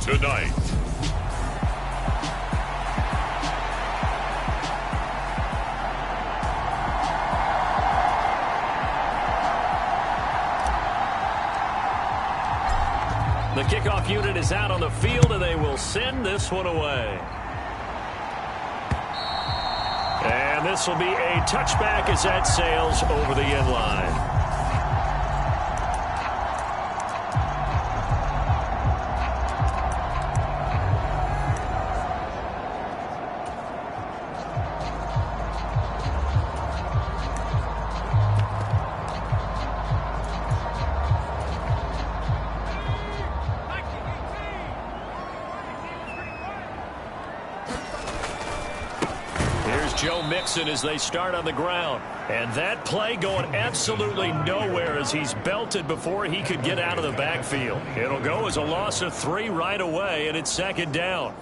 tonight. The kickoff unit is out on the field, and they will send this one away. And this will be a touchback as that sails over the end line. Joe Mixon as they start on the ground. And that play going absolutely nowhere as he's belted before he could get out of the backfield. It'll go as a loss of 3 right away, and it's second down.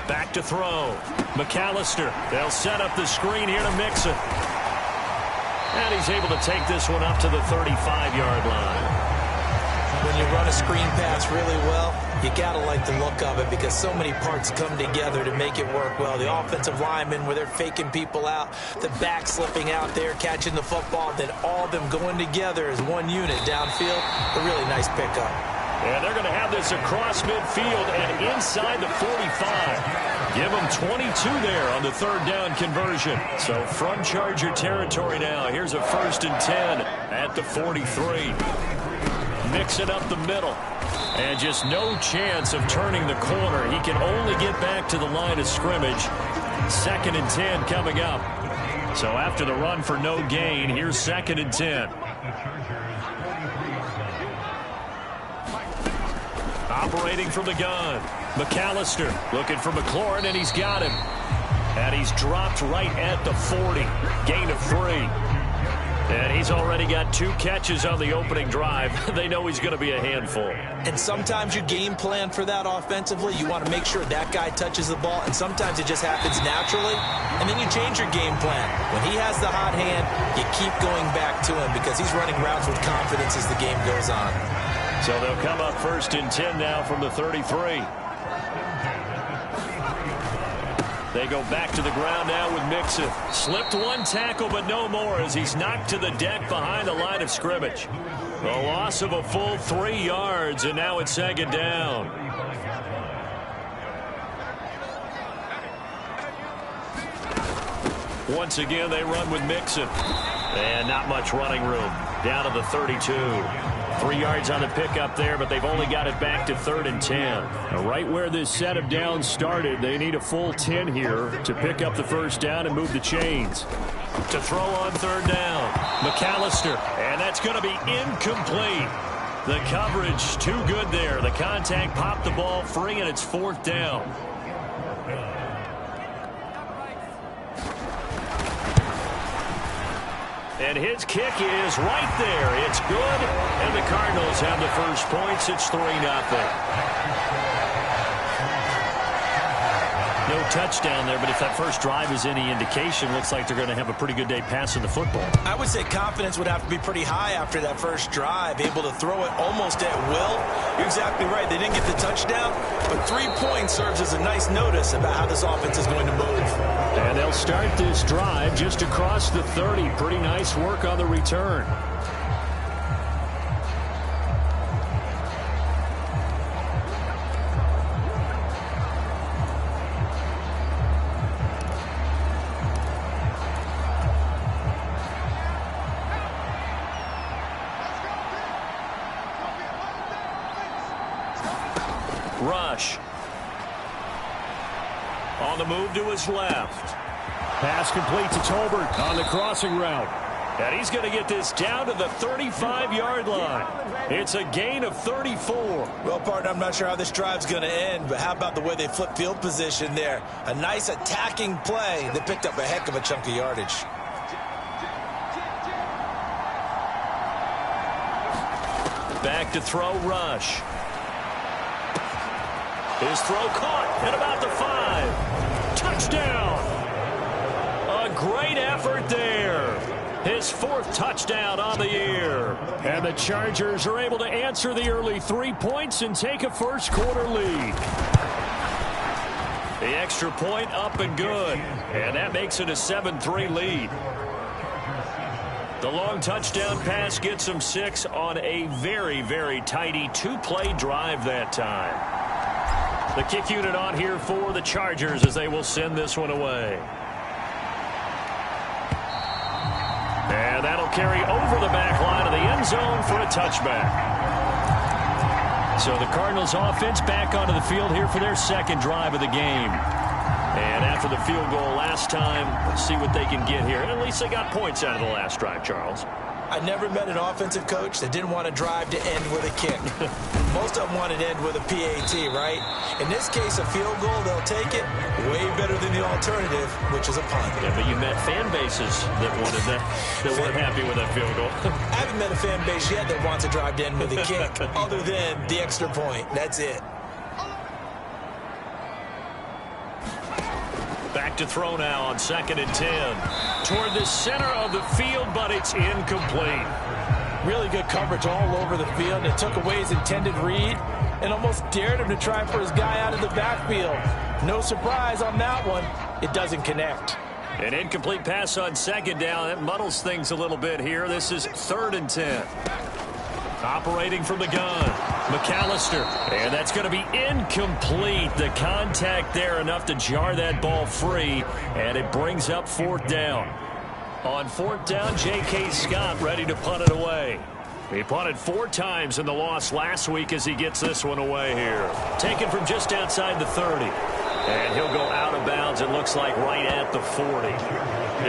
Back to throw. McAllister. They'll set up the screen here to Mixon. And he's able to take this one up to the 35-yard line. When you run a screen pass really well, you got to like the look of it because so many parts come together to make it work well. The offensive linemen where they're faking people out, the back slipping out there, catching the football, then all of them going together as one unit downfield. A really nice pickup. And they're going to have this across midfield and inside the 45. Give them 22 there on the third down conversion. So from Charger territory now, here's a 1st and 10 at the 43. Mix it up the middle. And just no chance of turning the corner. He can only get back to the line of scrimmage. 2nd and 10 coming up. So after the run for no gain, here's 2nd and 10. Operating from the gun. McAllister looking for McLaurin, and he's got him. And he's dropped right at the 40. Gain of 3. And he's already got 2 catches on the opening drive. They know he's going to be a handful. And sometimes you game plan for that offensively. You want to make sure that guy touches the ball, and sometimes it just happens naturally. And then you change your game plan. When he has the hot hand, you keep going back to him because he's running routes with confidence as the game goes on. So they'll come up 1st and 10 now from the 33. They go back to the ground now with Mixon. Slipped 1 tackle, but no more as he's knocked to the deck behind the line of scrimmage. A loss of a full 3 yards, and now it's 2nd down. Once again, they run with Mixon. And not much running room. Down to the 32. 3 yards on the pickup there, but they've only got it back to 3rd and 10. Right where this set of downs started, they need a full 10 here to pick up the 1st down and move the chains. To throw on 3rd down, McAllister, and that's going to be incomplete. The coverage too good there. The contact popped the ball free, and it's 4th down. And his kick is right there. It's good, and the Cardinals have the first points. It's 3-0. No touchdown there, but if that first drive is any indication, looks like they're going to have a pretty good day passing the football. I would say confidence would have to be pretty high after that first drive, able to throw it almost at will. You're exactly right. They didn't get the touchdown, but 3 points serves as a nice notice about how this offense is going to move. And they'll start this drive just across the 30. Pretty nice work on the return. Rush. On the move to his left. Pass complete to Tolbert on the crossing route. And he's going to get this down to the 35-yard line. It's a gain of 34. Well, partner, I'm not sure how this drive's going to end, but how about the way they flip field position there? A nice attacking play that picked up a heck of a chunk of yardage. Back to throw, Rush. His throw caught at about the 5. Touchdown. A great effort there. His 4th touchdown on the year. And the Chargers are able to answer the early 3 points and take a first quarter lead. The extra point up and good. And that makes it a 7-3 lead. The long touchdown pass gets them 6 on a very, very tidy 2-play drive that time. The kick unit on here for the Chargers as they will send this one away. And that'll carry over the back line of the end zone for a touchback. So the Cardinals offense back onto the field here for their 2nd drive of the game. And after the field goal last time, let's see what they can get here. At least they got points out of the last drive, Charles. I never met an offensive coach that didn't want to drive to end with a kick. Most of them wanted to end with a PAT, right? In this case, a field goal, they'll take it way better than the alternative, which is a punt. Yeah, but you met fan bases that wanted that weren't happy with that field goal. I haven't met a fan base yet that wants to drive to end with a kick, other than the extra point. That's it. Back to throw now on 2nd and 10. Toward the center of the field, but it's incomplete. Really good coverage all over the field. It took away his intended read and almost dared him to try for his guy out of the backfield. No surprise on that one. It doesn't connect. An incomplete pass on 2nd down. That muddles things a little bit here. This is 3rd and 10. Operating from the gun, McAllister. And that's going to be incomplete. The contact there enough to jar that ball free. And it brings up 4th down. On 4th down, J.K. Scott ready to punt it away. He punted 4 times in the loss last week as he gets this one away here. Taken from just outside the 30. And he'll go out of bounds, it looks like, right at the 40.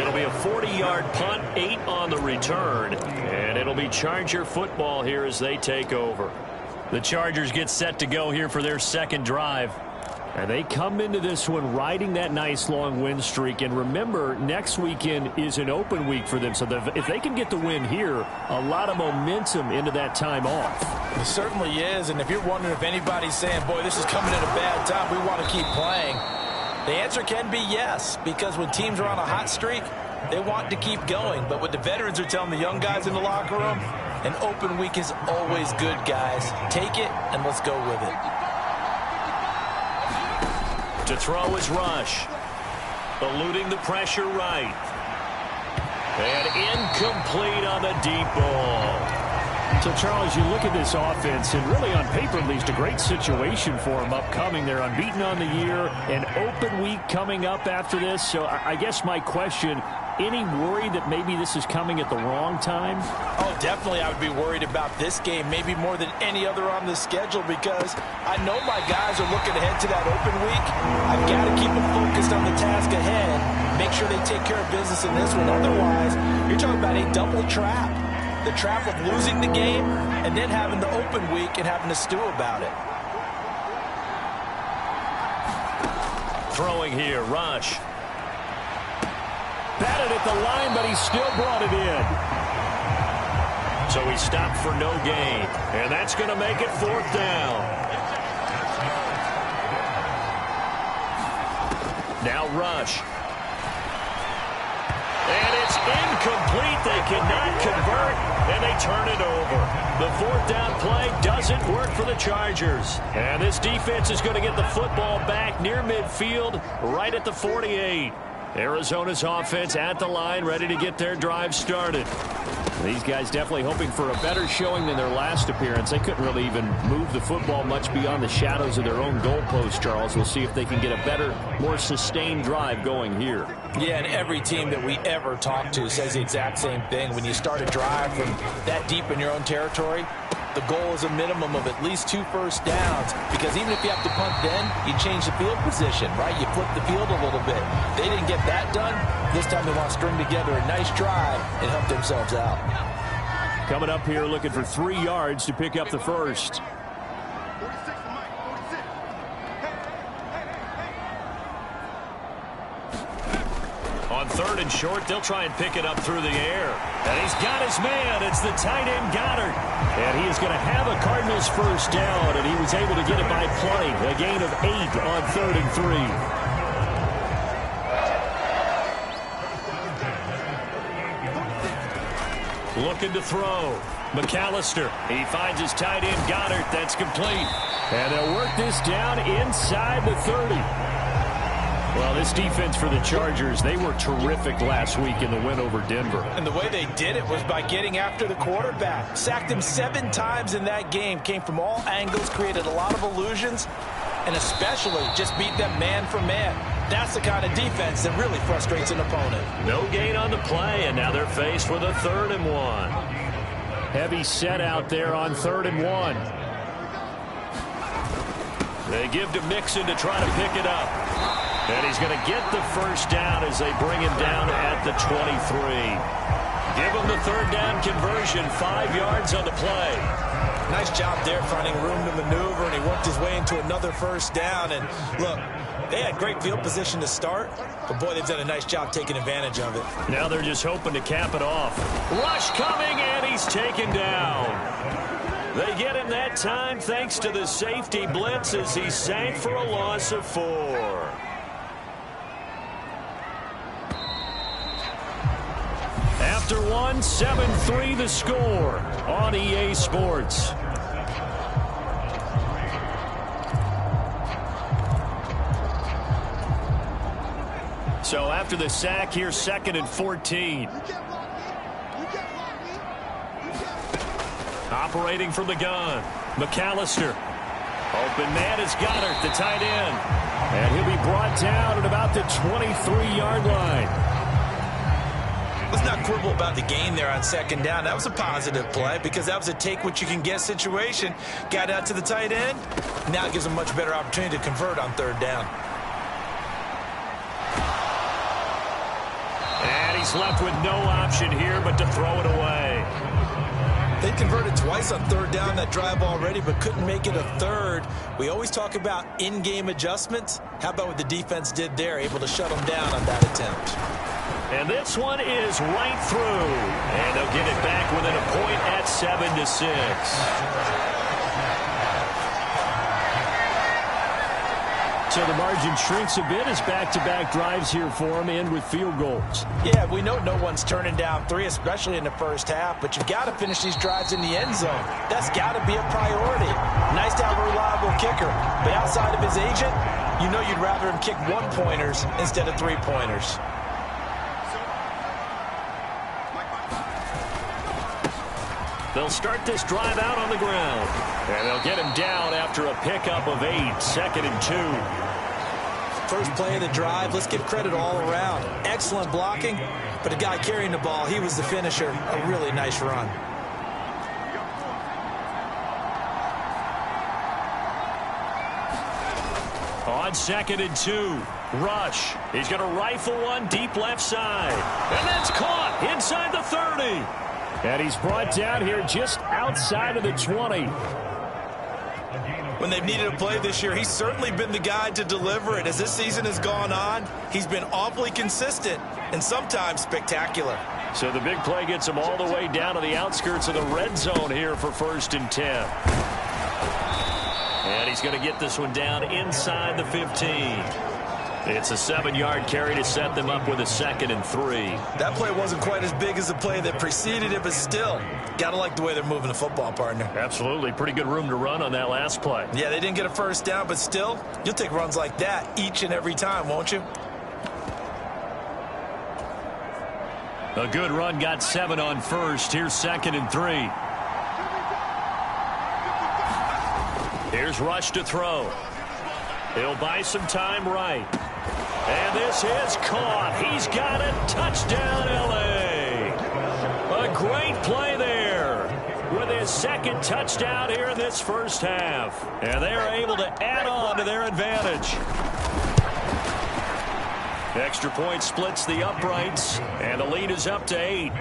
It'll be a 40-yard punt, 8 on the return. And it'll be Charger football here as they take over. The Chargers get set to go here for their 2nd drive. And they come into this one riding that nice long win streak. And remember, next weekend is an open week for them. So if they can get the win here, a lot of momentum into that time off. It certainly is. And if you're wondering if anybody's saying, boy, this is coming at a bad time, we want to keep playing, the answer can be yes. Because when teams are on a hot streak, they want to keep going. But what the veterans are telling the young guys in the locker room, an open week is always good, guys. Take it and let's go with it. To throw is Rush. Eluding the pressure right. And incomplete on the deep ball. So, Charles, you look at this offense, and really on paper, at least, a great situation for them upcoming. They're unbeaten on the year, an open week coming up after this. So I guess my question, any worry that maybe this is coming at the wrong time? Oh, definitely I would be worried about this game, maybe more than any other on the schedule, because I know my guys are looking ahead to that open week. I've got to keep them focused on the task ahead, make sure they take care of business in this one. Otherwise, you're talking about a double trap. The trap of losing the game and then having the open week and having to stew about it. Throwing here, Rush. Batted at the line, but he still brought it in. So he stopped for no gain. And that's going to make it 4th down. Now Rush. And it's incomplete. They cannot convert, and they turn it over. The 4th down play doesn't work for the Chargers. And this defense is going to get the football back near midfield, right at the 48. Arizona's offense at the line, ready to get their drive started. These guys definitely hoping for a better showing than their last appearance. They couldn't really even move the football much beyond the shadows of their own goalpost, Charles. We'll see if they can get a better, more sustained drive going here. Yeah, and every team that we ever talk to says the exact same thing. When you start a drive from that deep in your own territory, the goal is a minimum of at least 2 first downs, because even if you have to punt then, you change the field position, right? You flip the field a little bit. They didn't get that done. This time they want to string together a nice drive and help themselves out. Coming up here looking for 3 yards to pick up the first. On 3rd and short, they'll try and pick it up through the air. And he's got his man. It's the tight end, Goddard. And he is going to have a Cardinals first down, and he was able to get it by plenty. A gain of 8 on 3rd and 3. looking to throw. McAllister, he finds his tight end Goddard. That's complete. And they'll work this down inside the 30. Well, this defense for the Chargers, they were terrific last week in the win over Denver. And the way they did it was by getting after the quarterback. Sacked him 7 times in that game. Came from all angles, created a lot of illusions, and especially just beat them man for man. That's the kind of defense that really frustrates an opponent. No gain on the play, and now they're faced with a 3rd and 1. Heavy set out there on 3rd and 1. They give to Mixon to try to pick it up. And he's going to get the first down as they bring him down at the 23. Give him the 3rd down conversion, 5 yards on the play. Nice job there finding room to maneuver, and he worked his way into another first down. And look, they had great field position to start, but boy, they've done a nice job taking advantage of it. Now they're just hoping to cap it off. Rush coming, and he's taken down. They get him that time thanks to the safety blitz as he sank for a loss of 4. After 1, 7-3 the score on EA Sports. So after the sack, here's 2nd and 14. Operating from the gun, McAllister. Open man is Goddard, the tight end. And he'll be brought down at about the 23-yard line. Let's not quibble about the gain there on 2nd down. That was a positive play because that was a take-what-you-can-get situation. Got out to the tight end. Now it gives him a much better opportunity to convert on 3rd down. And he's left with no option here but to throw it away. They converted twice on 3rd down that drive already, but couldn't make it a 3rd. We always talk about in-game adjustments. How about what the defense did there, able to shut them down on that attempt? And this one is right through. And they'll get it back within a point at 7-6. So the margin shrinks a bit as back-to-back drives here for them end with field goals. Yeah, we know no one's turning down 3, especially in the first half, but you've got to finish these drives in the end zone. That's got to be a priority. Nice to have a reliable kicker, but outside of his agent, you know you'd rather him kick 1-pointers instead of 3-pointers. They'll start this drive out on the ground. And they'll get him down after a pickup of 8, 2nd and 2. First play of the drive, let's give credit all around. Excellent blocking, but the guy carrying the ball, he was the finisher. A really nice run. On 2nd and 2, Rush. He's going to rifle one deep left side. And that's caught inside the 30. And he's brought down here just outside of the 20. When they've needed a play this year, he's certainly been the guy to deliver it. As this season has gone on, he's been awfully consistent and sometimes spectacular. So the big play gets him all the way down to the outskirts of the red zone here for 1st and 10. And he's going to get this one down inside the 15. It's a 7-yard carry to set them up with a 2nd and 3. That play wasn't quite as big as the play that preceded it, but still, got to like the way they're moving the football, partner. Absolutely. Pretty good room to run on that last play. Yeah, they didn't get a first down, but still, you'll take runs like that each and every time, won't you? A good run got 7 on 1st. Here's 2nd and 3. Here's Rush to throw. He'll buy some time right. And this is caught. He's got it. Touchdown, L.A. A great play there with his 2nd touchdown here in this first half. And they're able to add on to their advantage. Extra point splits the uprights, and the lead is up to 8.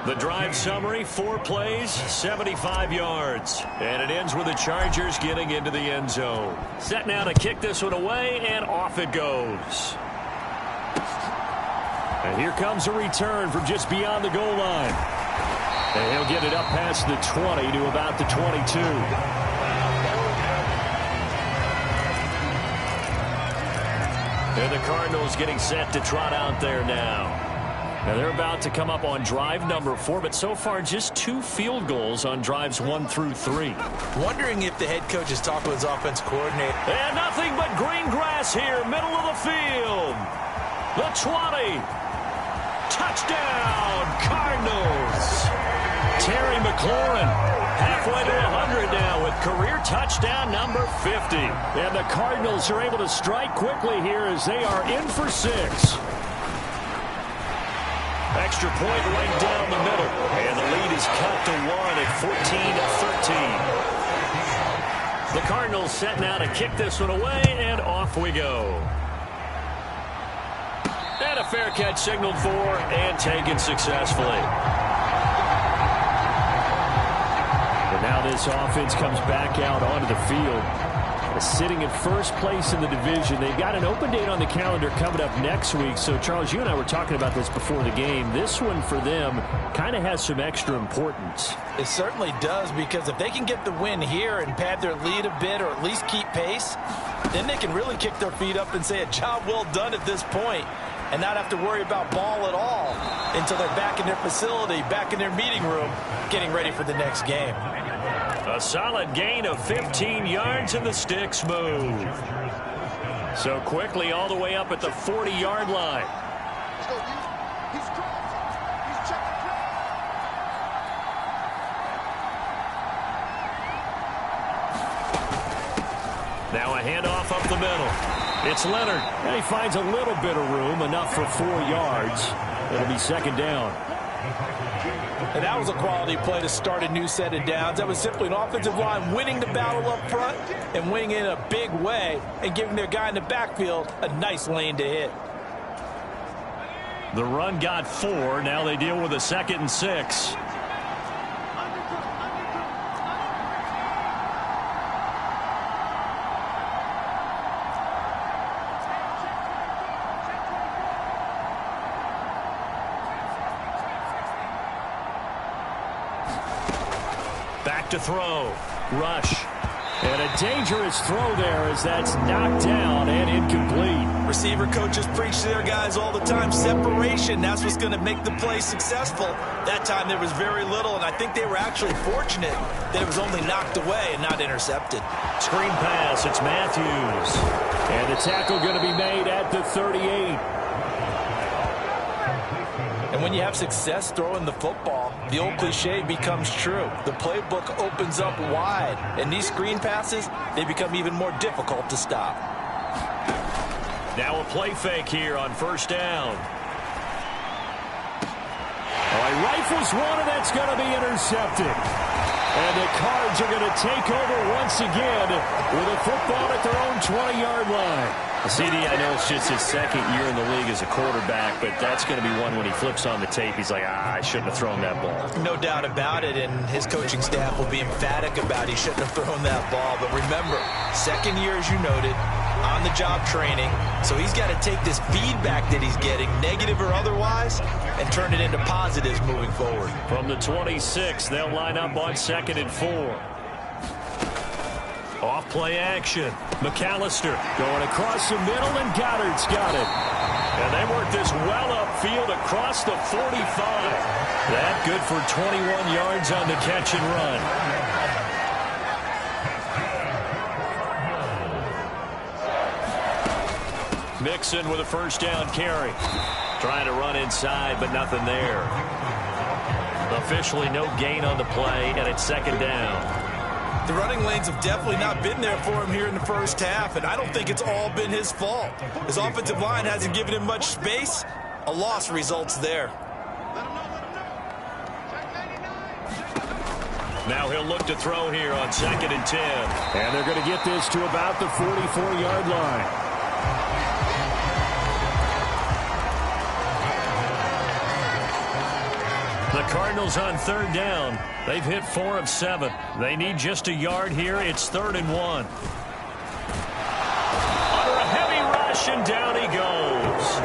The drive summary, 4 plays, 75 yards. And it ends with the Chargers getting into the end zone. Set now to kick this one away, and off it goes. And here comes a return from just beyond the goal line. And he'll get it up past the 20 to about the 22. And the Cardinals getting set to trot out there now. Now they're about to come up on drive number 4, but so far just 2 field goals on drives 1 through 3. Wondering if the head coach is talking with his offense coordinator. And nothing but green grass here, middle of the field. The 20. Touchdown, Cardinals. Terry McLaurin halfway to 100 now with career touchdown number 50. And the Cardinals are able to strike quickly here as they are in for 6. Extra point right down the middle. And the lead is cut to 1 at 14-13. The Cardinals set now to kick this one away, and off we go. And a fair catch signaled for and taken successfully. And now this offense comes back out onto the field. Sitting in first place in the division. They've got an open date on the calendar coming up next week. So, Charles, you and I were talking about this before the game. This one for them kind of has some extra importance. It certainly does, because if they can get the win here and pad their lead a bit or at least keep pace, then they can really kick their feet up and say a job well done at this point and not have to worry about ball at all until they're back in their facility, back in their meeting room, getting ready for the next game. A solid gain of 15 yards and the sticks move. So quickly all the way up at the 40-yard line. Now a handoff up the middle. It's Leonard. And he finds a little bit of room, enough for 4 yards. It'll be second down. And that was a quality play to start a new set of downs. That was simply an offensive line winning the battle up front and winning in a big way and giving their guy in the backfield a nice lane to hit. The run got 4. Now they deal with a 2nd and 6. Back to throw. Rush. And a dangerous throw there as that's knocked down and incomplete. Receiver coaches preach to their guys all the time. Separation, that's what's going to make the play successful. That time there was very little, and I think they were actually fortunate that it was only knocked away and not intercepted. Screen pass, it's Matthews. And the tackle going to be made at the 38. And when you have success throwing the football, the old cliche becomes true. The playbook opens up wide, and these screen passes, they become even more difficult to stop. Now a play fake here on first down. Oh, he rifles one, and that's going to be intercepted. And the Cards are going to take over once again with a football at their own 20-yard line. CD, I know it's just his 2nd year in the league as a quarterback, but that's going to be one when he flips on the tape, he's like, I shouldn't have thrown that ball. No doubt about it, and his coaching staff will be emphatic about he shouldn't have thrown that ball. But remember, 2nd year, as you noted, on-the-job training, so he's got to take this feedback that he's getting, negative or otherwise, and turn it into positives moving forward. From the 26, they'll line up on 2nd and 4. Off play action. McAllister going across the middle, and Goddard's got it. And they work this well upfield across the 45. That good for 21 yards on the catch and run. Mixon with a first down carry. Trying to run inside, but nothing there. Officially no gain on the play, and it's 2nd down. The running lanes have definitely not been there for him here in the first half, and I don't think it's all been his fault. His offensive line hasn't given him much space. A loss results there. Now he'll look to throw here on 2nd and 10. And they're going to get this to about the 44-yard line. The Cardinals on 3rd down. They've hit 4 of 7. They need just a yard here. It's 3rd and 1. Under a heavy rush, and down he goes.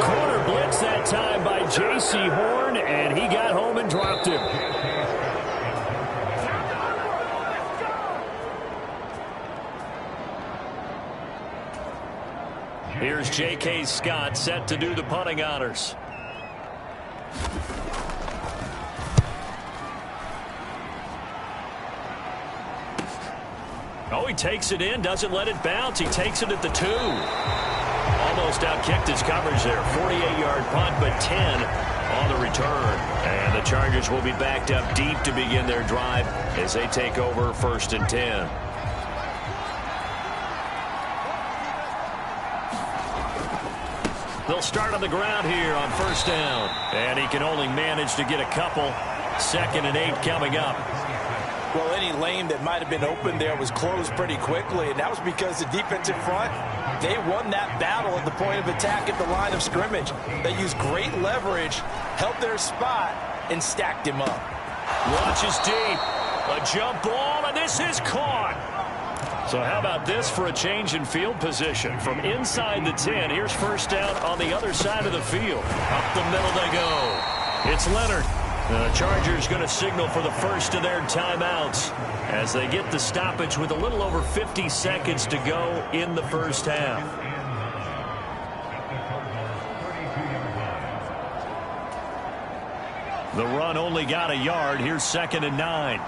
Corner blitz that time by J.C. Horn, and he got home and dropped him. Here's J.K. Scott set to do the punting honors. Oh, he takes it in, doesn't let it bounce. He takes it at the 2. Almost outkicked his coverage there. 48-yard punt, but 10 on the return. And the Chargers will be backed up deep to begin their drive as they take over 1st and 10. They'll start on the ground here on 1st down. And he can only manage to get a couple. 2nd and 8 coming up. Well, any lane that might have been open there was closed pretty quickly, and that was because the defensive front, they won that battle at the point of attack at the line of scrimmage. They used great leverage, held their spot, and stacked him up. Launches deep. A jump ball, and this is caught. So how about this for a change in field position? From inside the 10, here's 1st down on the other side of the field. Up the middle they go. It's Leonard. The Chargers going to signal for the first of their timeouts as they get the stoppage with a little over 50 seconds to go in the 1st half. The run only got a yard. Here's 2nd and 9.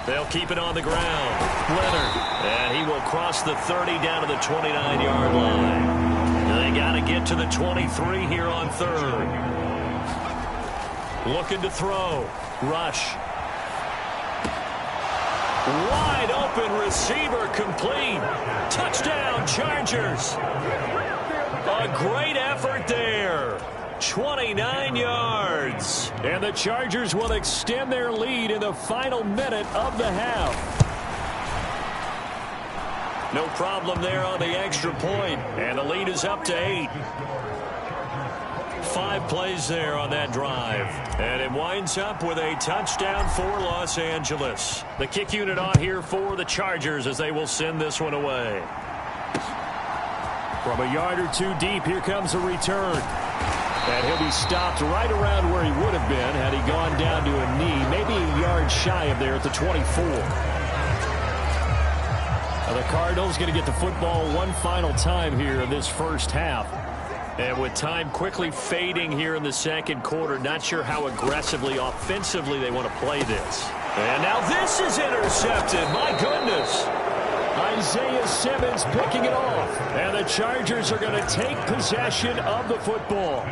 They'll keep it on the ground. Leonard. And he will cross the 30 down to the 29-yard line. They got to get to the 23 here on 3rd. Looking to throw. Rush. Wide open receiver complete. Touchdown, Chargers. A great effort there. 29 yards. And the Chargers will extend their lead in the final minute of the half. No problem there on the extra point, and the lead is up to 8. 5 plays there on that drive, and it winds up with a touchdown for Los Angeles. The kick unit on here for the Chargers as they will send this one away. From a yard or 2 deep, here comes a return. And he'll be stopped right around where he would have been had he gone down to a knee, maybe a yard shy of there at the 24. The Cardinals going to get the football one final time here in this 1st half. And with time quickly fading here in the 2nd quarter, not sure how aggressively, offensively they want to play this. And now this is intercepted. My goodness. Isaiah Simmons picking it off. And the Chargers are going to take possession of the football.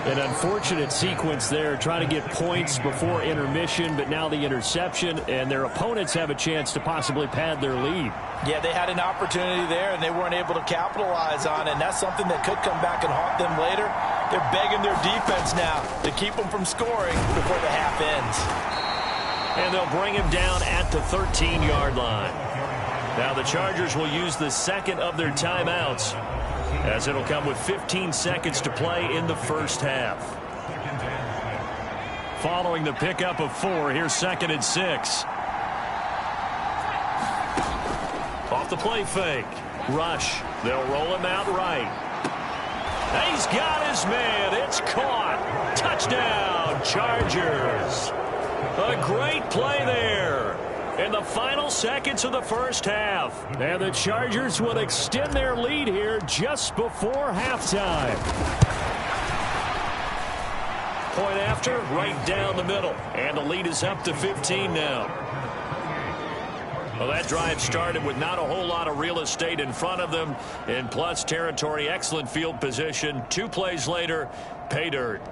An unfortunate sequence there, trying to get points before intermission, but now the interception, and their opponents have a chance to possibly pad their lead. Yeah, they had an opportunity there, and they weren't able to capitalize on it, and that's something that could come back and haunt them later. They're begging their defense now to keep them from scoring before the half ends. And they'll bring him down at the 13-yard line. Now the Chargers will use the 2nd of their timeouts, as it'll come with 15 seconds to play in the 1st half. Following the pickup of 4, here's 2nd and 6. Off the play fake. Rush. They'll roll him out right. He's got his man. It's caught. Touchdown, Chargers. A great play there in the final seconds of the 1st half. And the Chargers will extend their lead here just before halftime. Point after, right down the middle. And the lead is up to 15 now. Well, that drive started with not a whole lot of real estate in front of them. In plus territory, excellent field position. 2 plays later, pay dirt.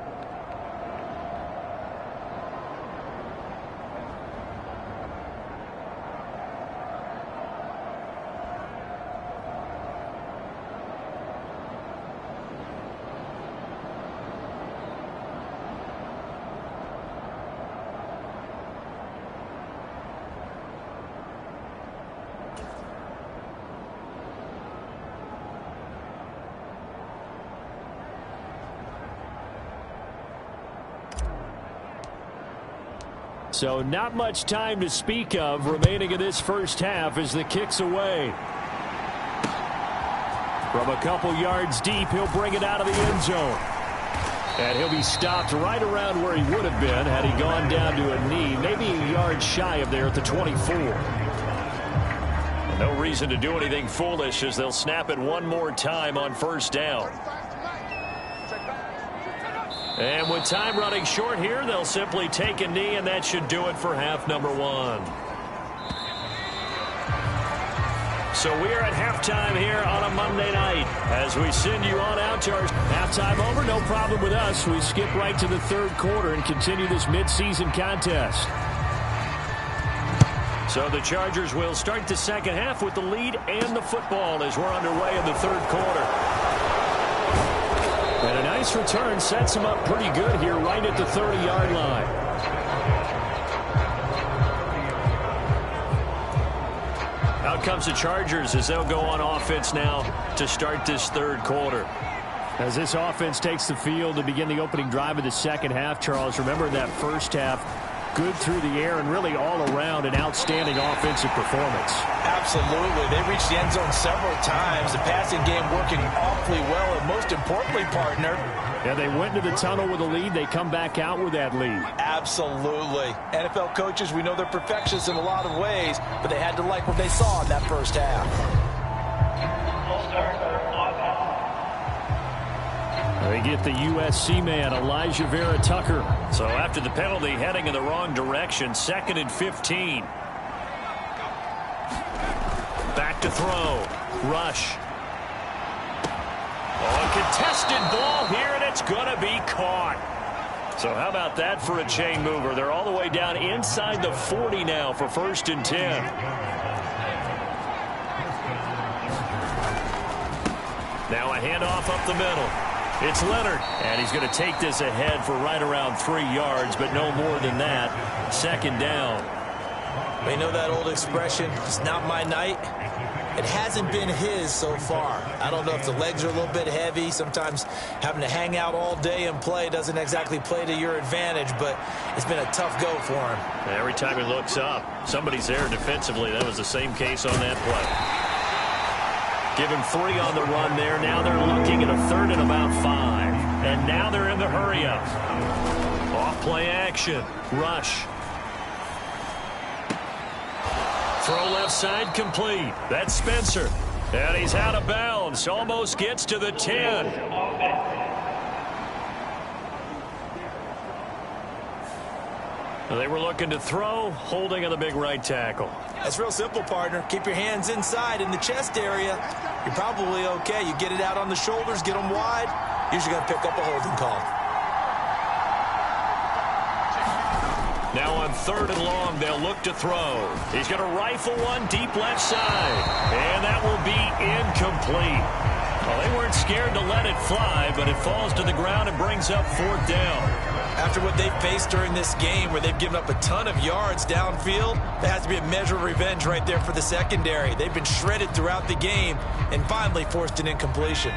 So not much time to speak of remaining in this 1st half as the kick's away. From a couple yards deep, he'll bring it out of the end zone. And he'll be stopped right around where he would have been had he gone down to a knee, maybe a yard shy of there at the 24. No reason to do anything foolish as they'll snap it one more time on 1st down. And with time running short here, they'll simply take a knee, and that should do it for half number one. So we are at halftime here on a Monday night as we send you on out to our halftime over. No problem with us. We skip right to the third quarter and continue this midseason contest. So the Chargers will start the second half with the lead and the football as we're underway in the third quarter. And a nice return sets them up pretty good here right at the 30-yard line. Out comes the Chargers as they'll go on offense now to start this third quarter. As this offense takes the field to begin the opening drive of the second half, Charles, remember that first half, good through the air and really all around an outstanding offensive performance. Absolutely. They reached the end zone several times. The passing game working awfully well, and most importantly, partner, yeah, they went into the tunnel with a lead. They come back out with that lead. Absolutely. NFL coaches, we know they're perfectionists in a lot of ways, but they had to like what they saw in that first half. They get the USC man, Elijah Vera Tucker. So after the penalty, heading in the wrong direction, 2nd and 15. Back to throw. Rush. Oh, a contested ball here, and it's going to be caught. So how about that for a chain mover? They're all the way down inside the 40 now for 1st and 10. Now a handoff up the middle. It's Leonard, and he's going to take this ahead for right around 3 yards, but no more than that. 2nd down. We know that old expression, it's not my night. It hasn't been his so far. I don't know if the legs are a little bit heavy. Sometimes having to hang out all day and play doesn't exactly play to your advantage, but it's been a tough go for him. Every time he looks up, somebody's there defensively. That was the same case on that play. Give him 3 on the run there. Now they're looking at a 3rd and about 5. And now they're in the hurry-up. Off-play action. Rush. Throw left side complete. That's Spencer. And he's out of bounds. Almost gets to the 10. They were looking to throw, holding on the big right tackle. That's real simple, partner. Keep your hands inside in the chest area. You're probably okay. You get it out on the shoulders, get them wide. Usually going to pick up a holding call. Now on 3rd and long, they'll look to throw. He's going to rifle one deep left side. And that will be incomplete. Well, they weren't scared to let it fly, but it falls to the ground and brings up 4th down. After what they've faced during this game where they've given up a ton of yards downfield, there has to be a measure of revenge right there for the secondary. They've been shredded throughout the game and finally forced an incompletion.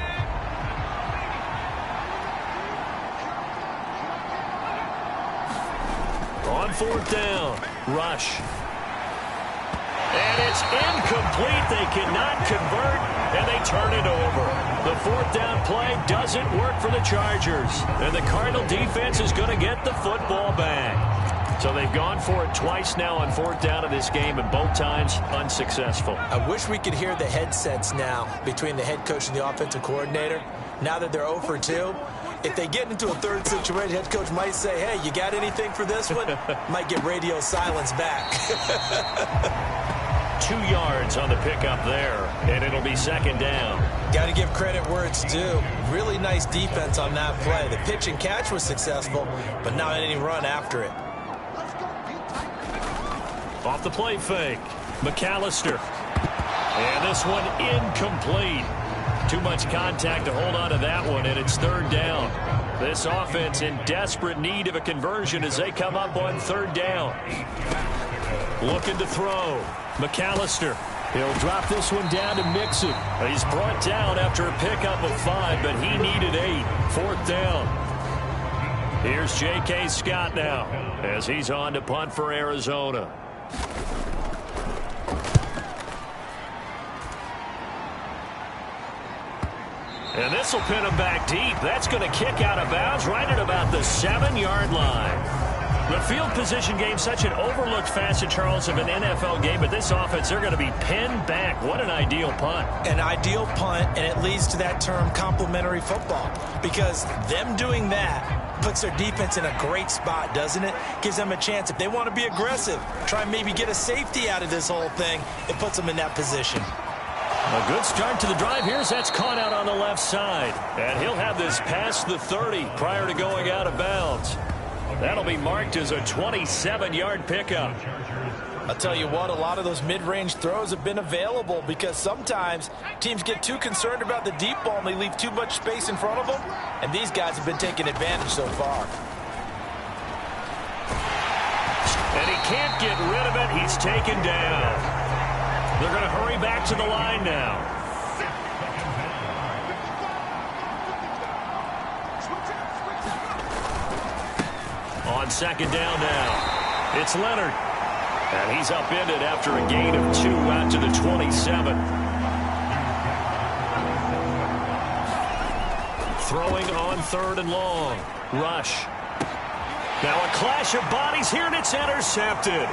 On 4th down, Rush. And it's incomplete. They cannot convert, and they turn it over. The 4th down play doesn't work for the Chargers. And the Cardinal defense is going to get the football back. So they've gone for it twice now on 4th down in this game, and both times unsuccessful. I wish we could hear the headsets now between the head coach and the offensive coordinator. Now that they're 0 for 2, if they get into a 3rd situation, head coach might say, hey, you got anything for this one? Might get radio silence back. 2 yards on the pickup there, and it'll be 2nd down. Got to give credit where it's due. Really nice defense on that play. The pitch and catch was successful, but not any run after it. Off the play fake, McAllister. And this one incomplete. Too much contact to hold on to that one, and it's 3rd down. This offense in desperate need of a conversion as they come up on 3rd down. Looking to throw. McAllister. He'll drop this one down to Mixon. He's brought down after a pickup of 5, but he needed 8. 4th down. Here's J.K. Scott now as he's on to punt for Arizona. And this will pin him back deep. That's going to kick out of bounds right at about the 7-yard line. The field position game, such an overlooked facet, Charles, of an NFL game, but this offense, they're going to be pinned back. What an ideal punt. An ideal punt, and it leads to that term complimentary football, because them doing that puts their defense in a great spot, doesn't it? Gives them a chance. If they want to be aggressive, try and maybe get a safety out of this whole thing, it puts them in that position. A good start to the drive. Here's that's caught out on the left side. And he'll have this past the 30 prior to going out of bounds. That'll be marked as a 27-yard pickup. I'll tell you what, a lot of those mid-range throws have been available because sometimes teams get too concerned about the deep ball and they leave too much space in front of them, and these guys have been taking advantage so far. And he can't get rid of it. He's taken down. They're going to hurry back to the line now. On second down now, it's Leonard. And he's upended after a gain of 2 out to the 27. Throwing on 3rd and long. Rush. Now a clash of bodies here, and it's intercepted.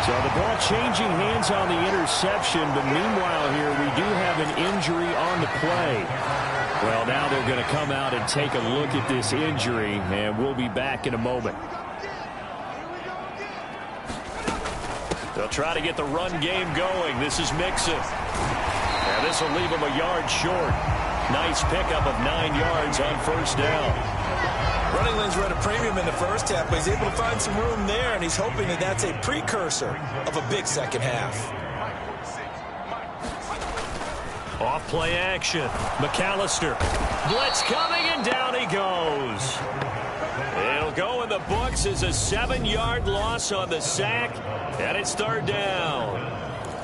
So the ball changing hands on the interception, but meanwhile here we do have an injury on the play. Well, now they're going to come out and take a look at this injury, and we'll be back in a moment. They'll try to get the run game going. This is Mixon. And this will leave him a yard short. Nice pickup of 9 yards on first down. Running lanes were at a premium in the first half, but he's able to find some room there, and he's hoping that that's a precursor of a big second half. Off play action. McAllister. Blitz coming, and down he goes. It'll go in the books as a 7-yard loss on the sack, and it's 3rd down.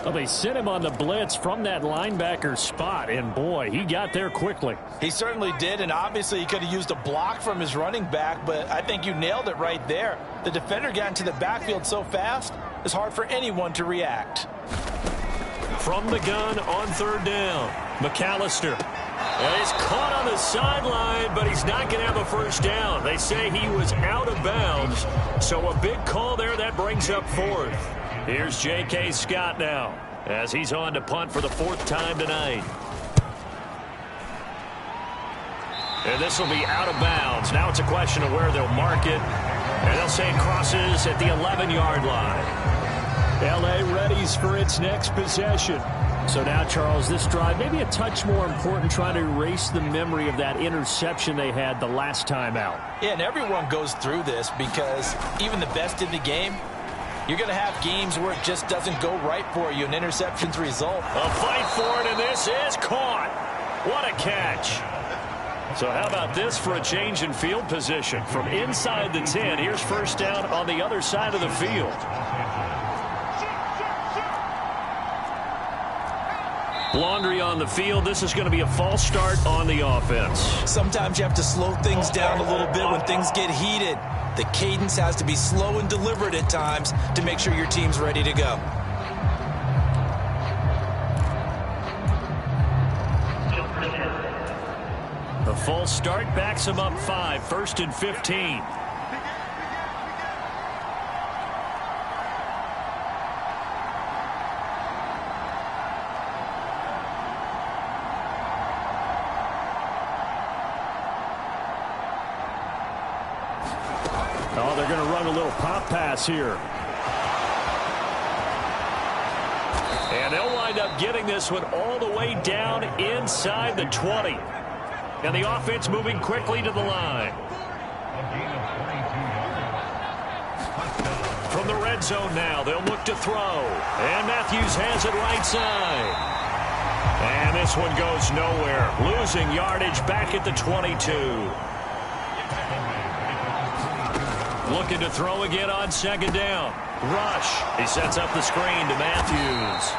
Well, they sent him on the blitz from that linebacker spot, and boy, he got there quickly. He certainly did, and obviously he could have used a block from his running back, but I think you nailed it right there. The defender got into the backfield so fast, it's hard for anyone to react. From the gun on 3rd down, McAllister. And he's caught on the sideline, but he's not going to have a first down. They say he was out of bounds, so a big call there that brings up 4th. Here's J.K. Scott now as he's on to punt for the 4th time tonight. And this will be out of bounds. Now it's a question of where they'll mark it. And they'll say it crosses at the 11-yard line. L.A. readies for its next possession. So now, Charles, this drive maybe a touch more important, trying to erase the memory of that interception they had the last time out. Yeah, and everyone goes through this because even the best in the game, you're going to have games where it just doesn't go right for you, and interceptions result. A fight for it, and this is caught. What a catch. So how about this for a change in field position? From inside the 10, here's first down on the other side of the field. Laundry on the field. This is going to be a false start on the offense. Sometimes you have to slow things down a little bit when things get heated. The cadence has to be slow and deliberate at times to make sure your team's ready to go. A false start backs him up 5, 1st and 15. Oh, they're going to run a little pop pass here. And they'll wind up getting this one all the way down inside the 20. And the offense moving quickly to the line. From the red zone now, they'll look to throw. And Matthews has it right side. And this one goes nowhere. Losing yardage back at the 22. Looking to throw again on second down. Rush. He sets up the screen to Matthews.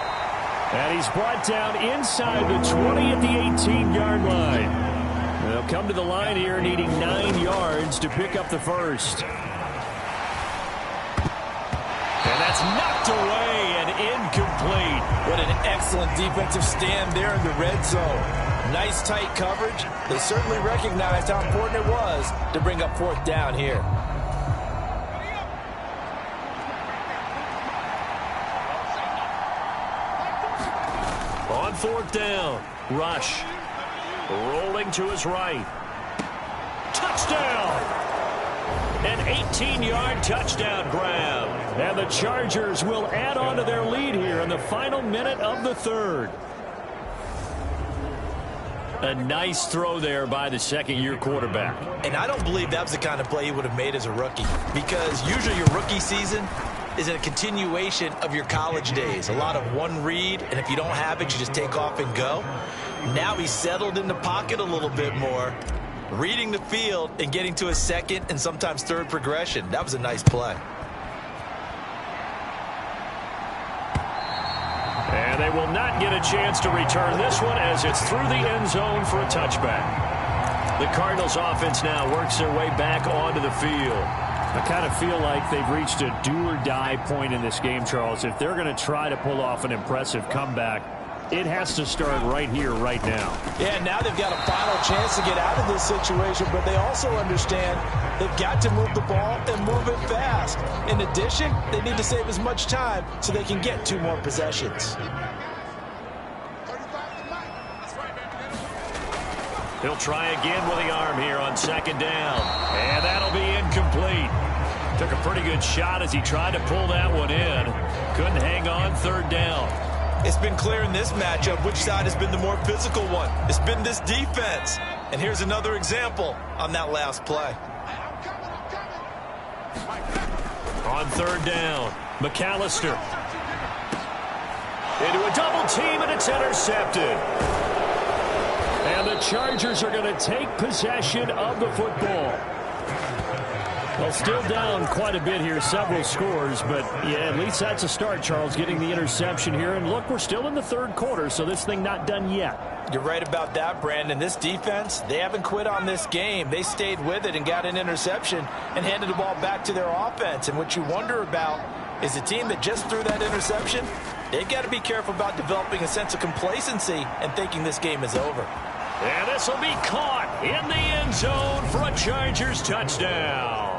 And he's brought down inside the 20 at the 18-yard line. They'll come to the line here needing 9 yards to pick up the first. And that's knocked away and incomplete. What an excellent defensive stand there in the red zone. Nice tight coverage. They certainly recognized how important it was to bring up 4th down here. On 4th down, Rush. Rolling to his right. Touchdown! An 18-yard touchdown grab. And the Chargers will add on to their lead here in the final minute of the third. A nice throw there by the second-year quarterback. And I don't believe that was the kind of play he would have made as a rookie, because usually your rookie season is a continuation of your college days. A lot of one read, and if you don't have it, you just take off and go. Now he's settled in the pocket a little bit more, reading the field and getting to a second and sometimes third progression. That was a nice play. And they will not get a chance to return this one as it's through the end zone for a touchback. The Cardinals offense now works their way back onto the field. I kind of feel like they've reached a do-or-die point in this game, Charles. If they're going to try to pull off an impressive comeback, it has to start right here, right now. Yeah, now they've got a final chance to get out of this situation, but they also understand they've got to move the ball and move it fast. In addition, they need to save as much time so they can get 2 more possessions. He'll try again with the arm here on second down. And that'll be incomplete. Took a pretty good shot as he tried to pull that one in. Couldn't hang on third down. It's been clear in this matchup which side has been the more physical one. It's been this defense. And here's another example on that last play. On third down, McAllister. Into a double team, and it's intercepted. And the Chargers are going to take possession of the football. Well, still down quite a bit here, several scores, but yeah, at least that's a start, Charles, getting the interception here. And look, we're still in the third quarter, so this thing not done yet. You're right about that, Brandon. This defense, they haven't quit on this game. They stayed with it and got an interception and handed the ball back to their offense. And what you wonder about is the team that just threw that interception, they've got to be careful about developing a sense of complacency and thinking this game is over. And this will be caught in the end zone for a Chargers touchdown.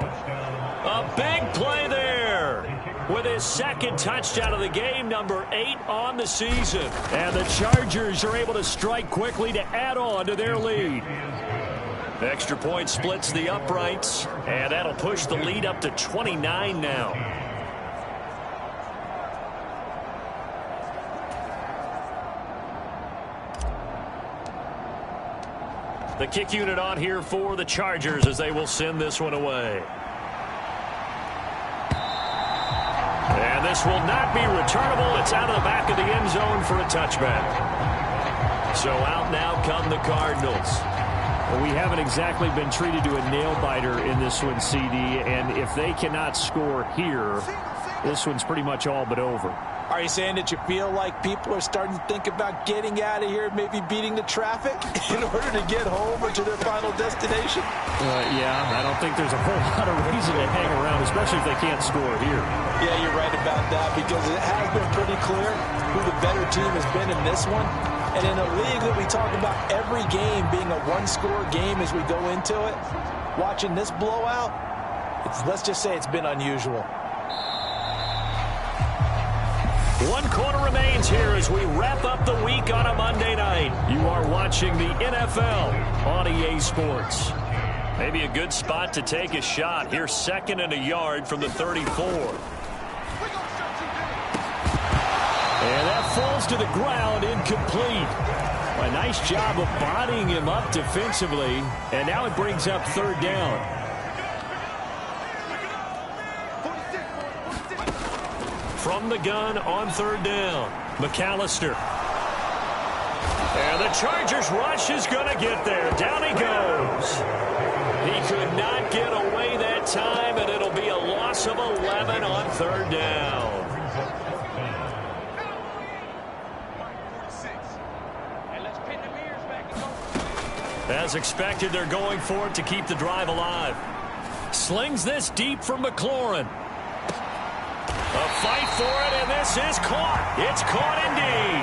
A big play there with his second touchdown of the game, number 8 on the season. And the Chargers are able to strike quickly to add on to their lead. Extra point splits the uprights, and that'll push the lead up to 29 now. The kick unit on here for the Chargers as they will send this one away. And this will not be returnable. It's out of the back of the end zone for a touchback. So out now come the Cardinals. Well, we haven't exactly been treated to a nail-biter in this one, CD, and if they cannot score here, this one's pretty much all but over. Are you saying that you feel like people are starting to think about getting out of here, maybe beating the traffic in order to get home or to their final destination? Yeah, I don't think there's a whole lot of reason to hang around, especially if they can't score here. Yeah, you're right about that, because it has been pretty clear who the better team has been in this one. And in a league that we talk about every game being a one-score game as we go into it, watching this blowout, let's just say it's been unusual. 1 quarter remains here as we wrap up the week on a Monday night. You are watching the NFL on EA Sports. Maybe a good spot to take a shot. Here's 2nd and a yard from the 34. And that falls to the ground, incomplete. A nice job of bodying him up defensively. And now it brings up third down. From the gun on third down, McAllister. And the Chargers rush is going to get there. Down he goes. He could not get away that time, and it'll be a loss of 11 on third down. As expected, they're going for it to keep the drive alive. Slings this deep for McLaurin. A fight for it, and this is caught. It's caught indeed.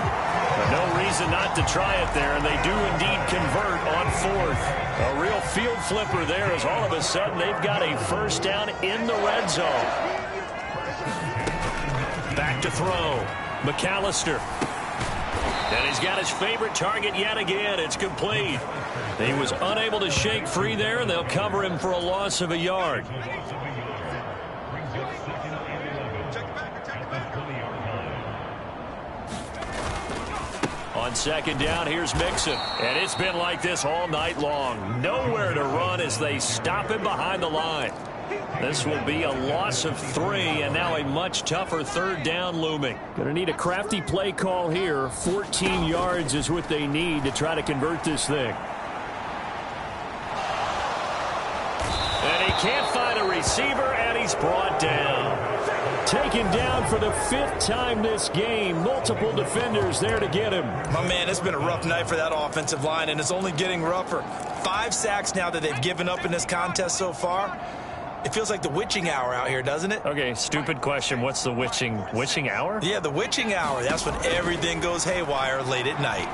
But no reason not to try it there, and they do indeed convert on 4th. A real field flipper there as all of a sudden they've got a first down in the red zone. Back to throw. McAllister. And he's got his favorite target yet again. It's complete. He was unable to shake free there, and they'll cover him for a loss of a yard. On second down, here's Mixon. And it's been like this all night long. Nowhere to run as they stop him behind the line. This will be a loss of 3, and now a much tougher third down looming. Going to need a crafty play call here. 14 yards is what they need to try to convert this thing. And he can't find a receiver, and he's brought down. Taken down for the 5th time this game. Multiple defenders there to get him. My man, it's been a rough night for that offensive line, and it's only getting rougher. 5 sacks now that they've given up in this contest so far. It feels like the witching hour out here, doesn't it? Okay, stupid question. What's the witching hour? Yeah, the witching hour. That's when everything goes haywire late at night.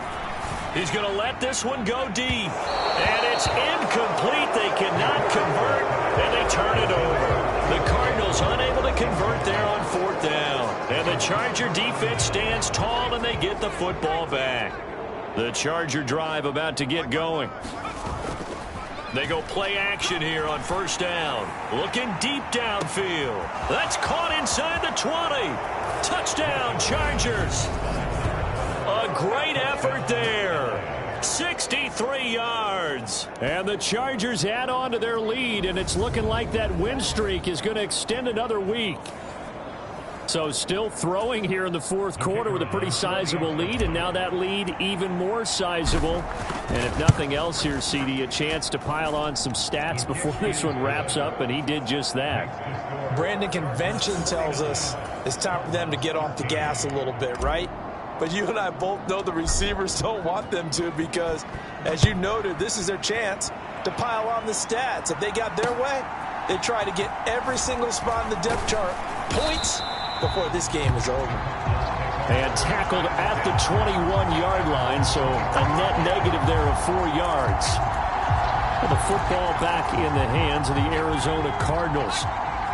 He's going to let this one go deep. And it's incomplete. They cannot convert, and they turn it over. The Cardinals unable to convert there on 4th down. And the Charger defense stands tall, and they get the football back. The Charger drive about to get going. They go play action here on 1st down. Looking deep downfield. That's caught inside the 20. Touchdown, Chargers. A great effort there. 63 yards. And the Chargers add on to their lead, and it's looking like that win streak is going to extend another week. So still throwing here in the 4th quarter with a pretty sizable lead, and now that lead even more sizable. And if nothing else here, CD, a chance to pile on some stats before this one wraps up, and he did just that. Brandon, convention tells us it's time for them to get off the gas a little bit, right? But you and I both know the receivers don't want them to, because, as you noted, this is their chance to pile on the stats. If they got their way, they try to get every single spot in the depth chart points before this game is over. And tackled at the 21-yard line, so a net negative there of 4 yards. The football back in the hands of the Arizona Cardinals.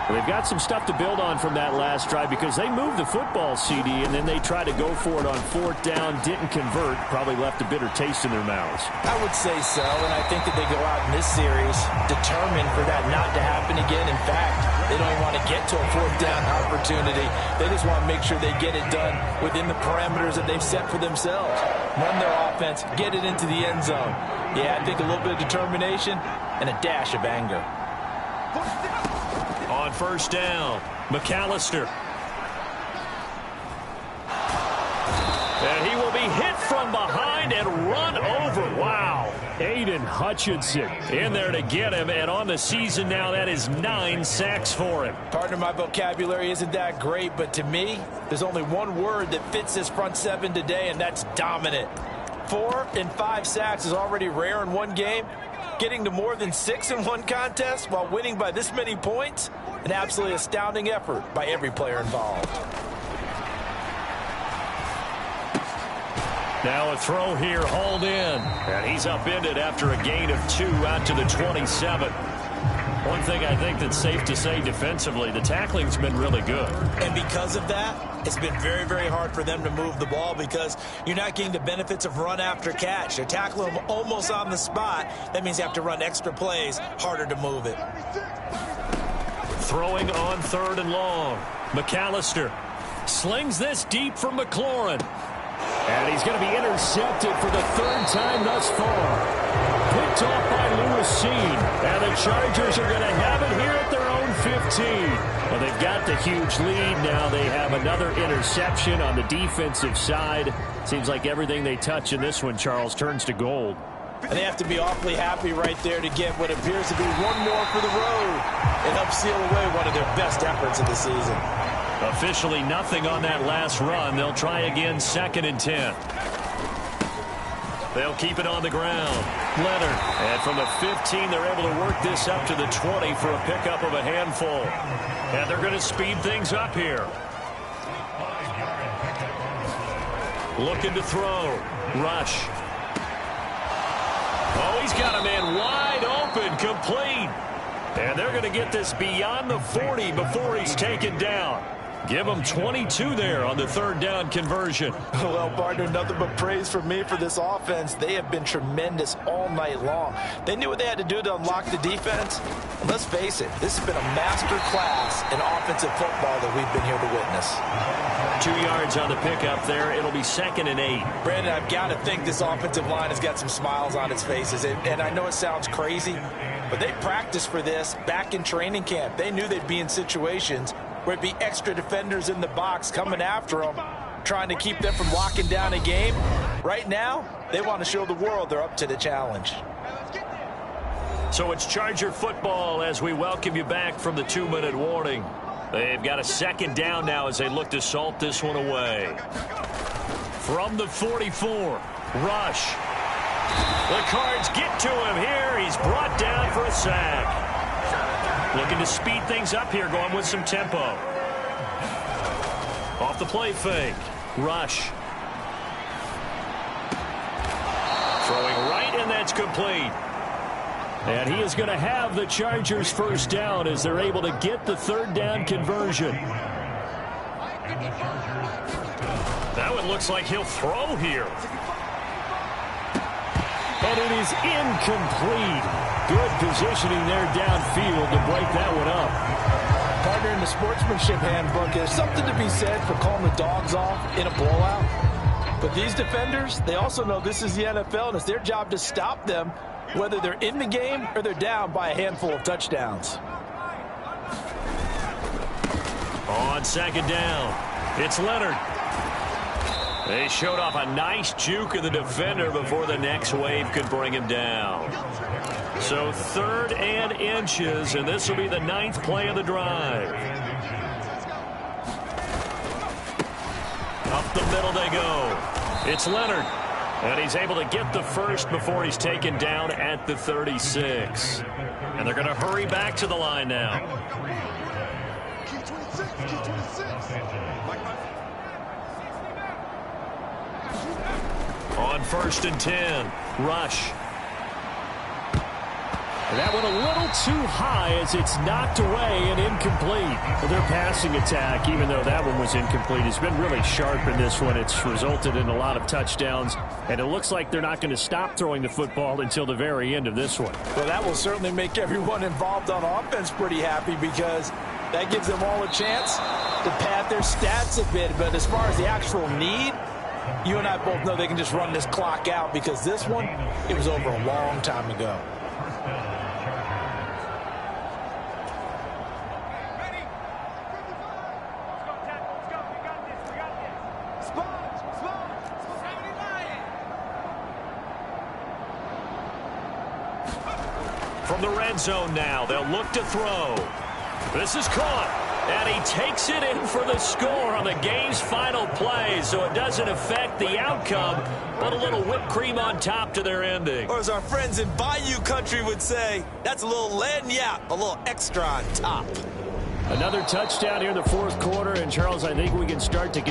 They've got some stuff to build on from that last drive, because they moved the football, CD, and then they tried to go for it on 4th down, didn't convert, probably left a bitter taste in their mouths. I would say so, and I think that they go out in this series determined for that not to happen again. In fact, they don't even want to get to a 4th down opportunity. They just want to make sure they get it done within the parameters that they've set for themselves. Run their offense, get it into the end zone. Yeah, I think a little bit of determination and a dash of anger. On 1st down, McAllister. And he will be hit from behind and run over. Wow. Aiden Hutchinson in there to get him, and on the season now, that is 9 sacks for him. Partner, my vocabulary isn't that great, but to me, there's only one word that fits this front 7 today, and that's dominant. 4 and 5 sacks is already rare in one game. Getting to more than 6 in one contest while winning by this many points, an absolutely astounding effort by every player involved. Now a throw here, hauled in. And he's upended after a gain of 2 out to the 27. One thing I think that's safe to say defensively, the tackling's been really good. And because of that, it's been very, very hard for them to move the ball, because you're not getting the benefits of run after catch. They're tackling them almost on the spot. That means you have to run extra plays, harder to move it. Throwing on 3rd and long. McAllister slings this deep from McLaurin. And he's going to be intercepted for the 3rd time thus far. Picked off by Lewis Cine. And the Chargers are going to have it here at their own 15. Well, they've got the huge lead. Now they have another interception on the defensive side. Seems like everything they touch in this one, Charles, turns to gold. And they have to be awfully happy right there to get what appears to be one more for the road and help seal away one of their best efforts of the season. Officially nothing on that last run. They'll try again, 2nd and 10. They'll keep it on the ground. Leonard. And from the 15, they're able to work this up to the 20 for a pickup of a handful. And they're going to speed things up here. Looking to throw. Rush. Oh, he's got a man wide open, complete. And they're going to get this beyond the 40 before he's taken down. Give them 22 there on the third down conversion. Well, partner, nothing but praise from me for this offense. They have been tremendous all night long. They knew what they had to do to unlock the defense. And let's face it, this has been a master class in offensive football that we've been here to witness. 2 yards on the pickup there. It'll be 2nd and 8. Brandon, I've got to think this offensive line has got some smiles on its faces. And I know it sounds crazy, but they practiced for this back in training camp. They knew they'd be in situations where it'd be extra defenders in the box coming after them, trying to keep them from locking down a game. Right now, they want to show the world they're up to the challenge. So it's Charger football as we welcome you back from the 2-minute warning. They've got a 2nd down now as they look to salt this one away. From the 44, Rush. The Cards get to him here. He's brought down for a sack. Looking to speed things up here, going with some tempo. Off the play fake. Rush. Throwing right, and that's complete. And he is going to have the Chargers first down as they're able to get the third down conversion. That one looks like he'll throw here. And it is incomplete. Good positioning there downfield to break that one up. Partner, in the sportsmanship handbook, there's something to be said for calling the dogs off in a blowout. But these defenders, they also know this is the NFL, and it's their job to stop them, whether they're in the game or they're down by a handful of touchdowns. On 2nd down, it's Leonard. They showed off a nice juke of the defender before the next wave could bring him down. So 3rd and inches, and this will be the 9th play of the drive. Up the middle they go. It's Leonard. And he's able to get the first before he's taken down at the 36. And they're going to hurry back to the line now. On 1st and 10, Rush. That one a little too high as it's knocked away and incomplete. Their passing attack, even though that one was incomplete, has been really sharp in this one. It's resulted in a lot of touchdowns, and it looks like they're not going to stop throwing the football until the very end of this one. Well, that will certainly make everyone involved on offense pretty happy because that gives them all a chance to pad their stats a bit. But as far as the actual need, you and I both know they can just run this clock out because this one, it was over a long time ago. From the red zone now, they'll look to throw. This is caught, and he takes it in for the score on the game's final play, so it doesn't affect the outcome, but a little whipped cream on top to their ending. Or as our friends in Bayou country would say, that's a little lagniappe, a little extra on top. Another touchdown here in the 4th quarter, and Charles, I think we can start to